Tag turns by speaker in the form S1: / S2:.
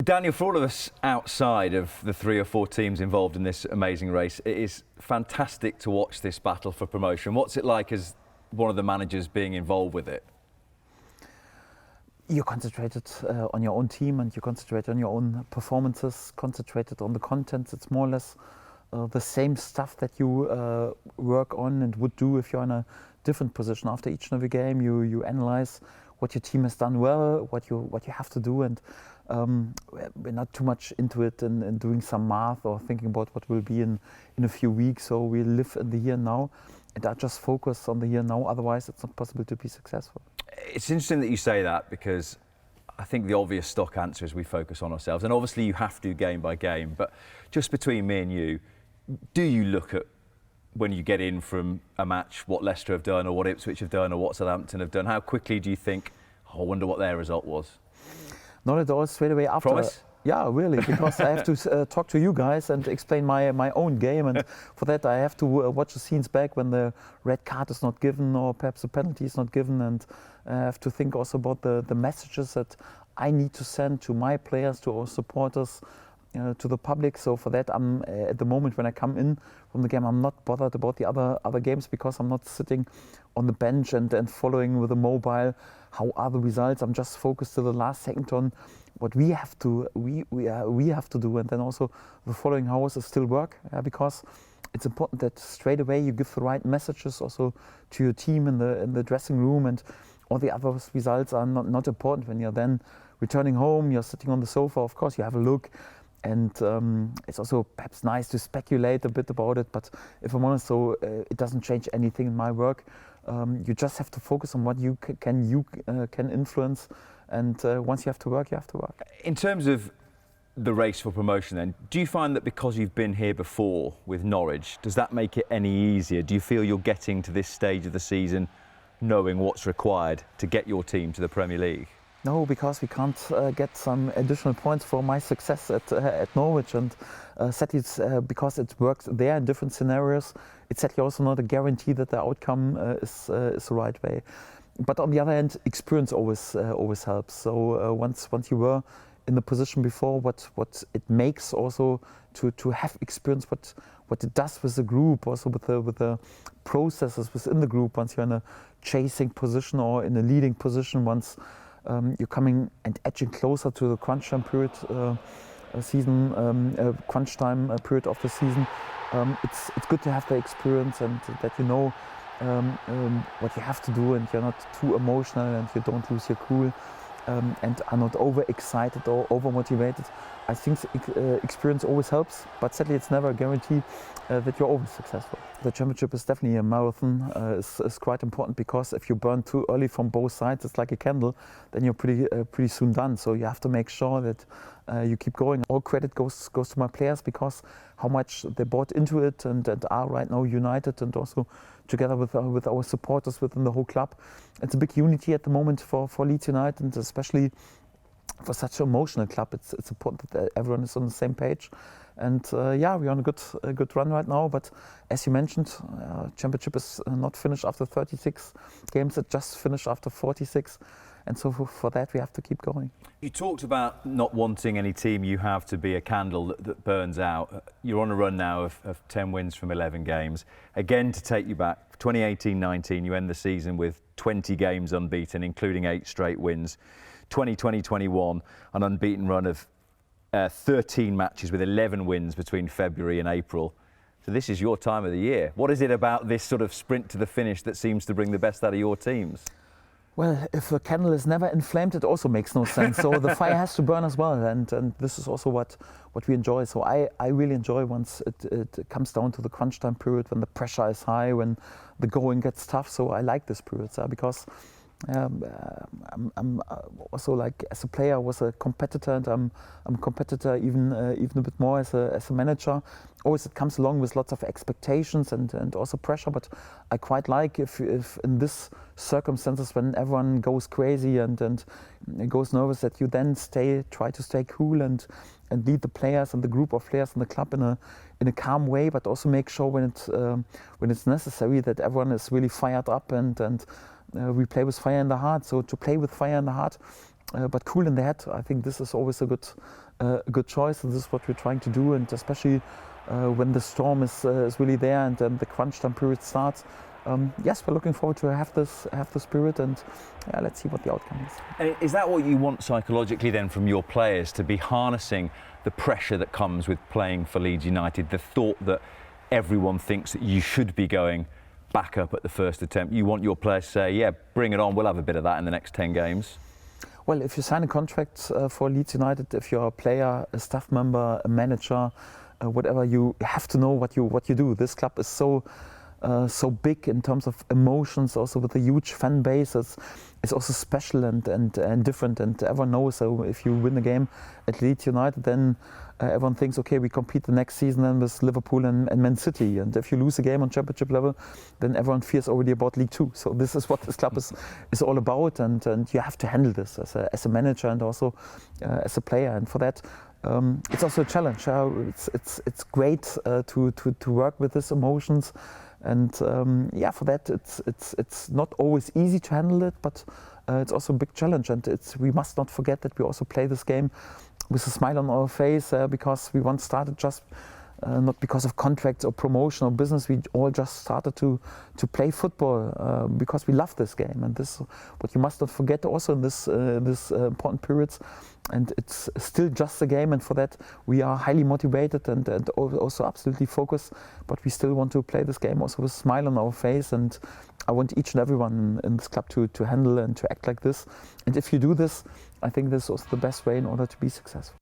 S1: Daniel, for all of us outside of the 3 or 4 teams involved in this amazing race, it is fantastic to watch this battle for promotion. What's it like as one of the managers being involved with it?
S2: You're concentrated on your own team, and you concentrate on your own performances, concentrated on the content. It's more or less the same stuff that you work on and would do if you're in a different position. After each and every game, you analyze what your team has done well, what you have to do, and we're not too much into it and doing some math or thinking about what will be in a few weeks. So we live in the here and now, and I just focus on the here and now. Otherwise, it's not possible to be successful.
S1: It's interesting that you say that, because I think the obvious stock answer is we focus on ourselves, and obviously you have to game by game. But just between me and you, do you look at, when you get in from a match, what Leicester have done or what Ipswich have done or what Southampton have done? How quickly do you think, oh, I wonder what their result was?
S2: Not at all, straight away after.
S1: Promise?
S2: Yeah, really, because I have to talk to you guys and explain my own game, and for that I have to watch the scenes back when the red card is not given or perhaps the penalty is not given, and I have to think also about the messages that I need to send to my players, to our supporters, to the public. So for that, I'm at the moment when I come in from the game, I'm not bothered about the other games, because I'm not sitting on the bench and following with a mobile how are the results. I'm just focused to the last second on what we have to do, and then also the following hours is still work, because it's important that straight away you give the right messages also to your team in the dressing room, and all the other results are not important. When you're then returning home, you're sitting on the sofa, of course you have a look, and it's also perhaps nice to speculate a bit about it, but if I'm honest, so it doesn't change anything in my work. You just have to focus on what you can influence, and once you have to work, you have to work.
S1: In terms of the race for promotion then, do you find that because you've been here before with Norwich, does that make it any easier? Do you feel you're getting to this stage of the season knowing what's required to get your team to the Premier League?
S2: No, because we can't get some additional points for my success at Norwich, and sadly it's because it works there in different scenarios. It's sadly also not a guarantee that the outcome is the right way. But on the other hand, experience always helps. So once you were in the position before, what it makes also to have experience, what it does with the group, also with the processes within the group. Once you're in a chasing position or in a leading position, once you're coming and edging closer to the crunch time period period of the season. It's good to have the experience, and that you know what you have to do, and you're not too emotional, and you don't lose your cool, and are not over-excited or over-motivated. I think experience always helps, but sadly it's never a guarantee that you're always successful. The championship is definitely a marathon. It's quite important, because if you burn too early from both sides, it's like a candle, then you're pretty soon done. So you have to make sure that you keep going. All credit goes to my players, because how much they bought into it and are right now united, and also together with our supporters within the whole club. It's a big unity at the moment for Leeds United, and especially for such an emotional club, it's important that everyone is on the same page. And yeah, we're on a good run right now. But as you mentioned, championship is not finished after 36 games. It just finished after 46. And so for that, we have to keep going.
S1: You talked about not wanting any team you have to be a candle that burns out. You're on a run now of 10 wins from 11 games. Again, to take you back, 2018-19, you end the season with 20 games unbeaten, including 8 straight wins. 2020-21, an unbeaten run of 13 matches with 11 wins between February and April. So this is your time of the year. What is it about this sort of sprint to the finish that seems to bring the best out of your teams?
S2: Well, if a candle is never inflamed, it also makes no sense. So the fire has to burn as well, and this is also what we enjoy. So I really enjoy once it comes down to the crunch time period, when the pressure is high, when the going gets tough. So I like this period, because I'm also, like, as a player, I was a competitor, and I'm a competitor even a bit more as a manager. Always it comes along with lots of expectations and also pressure, but I quite like if in this circumstances, when everyone goes crazy and goes nervous, that you then try to stay cool and lead the players and the group of players in the club in a calm way, but also make sure when it's necessary that everyone is really fired up and we play with fire in the heart. So to play with fire in the heart, but cool in the head, I think this is always a a good choice, and this is what we're trying to do. And especially when the storm is really there and the crunch time period starts. Yes, we're looking forward to have the spirit, and let's see what the outcome is.
S1: And is that what you want psychologically then from your players, to be harnessing the pressure that comes with playing for Leeds United, the thought that everyone thinks that you should be going back up at the first attempt? You want your players to say, yeah, bring it on, we'll have a bit of that in the next 10 games?
S2: Well, if you sign a contract for Leeds United, if you're a player, a staff member, a manager, whatever, you have to know what you do. This club is so big in terms of emotions, also with a huge fan base. It's also special and different, and everyone knows. So if you win a game at Leeds United, then everyone thinks, okay, we compete the next season then with Liverpool and Man City. And if you lose a game on championship level, then everyone fears already about League Two. So this is what this club is all about, and you have to handle this as a manager and also as a player. And for that, it's also a challenge. It's great to work with these emotions. And for that, it's not always easy to handle it, but it's also a big challenge. And we must not forget that we also play this game with a smile on our face, because we once started just not because of contracts or promotion or business. We all just started to play football because we love this game. And this, what you must not forget also in this important periods. And it's still just a game, and for that we are highly motivated and also absolutely focused. But we still want to play this game also with a smile on our face. And I want each and everyone in this club to handle and to act like this. And if you do this, I think this is also the best way in order to be successful.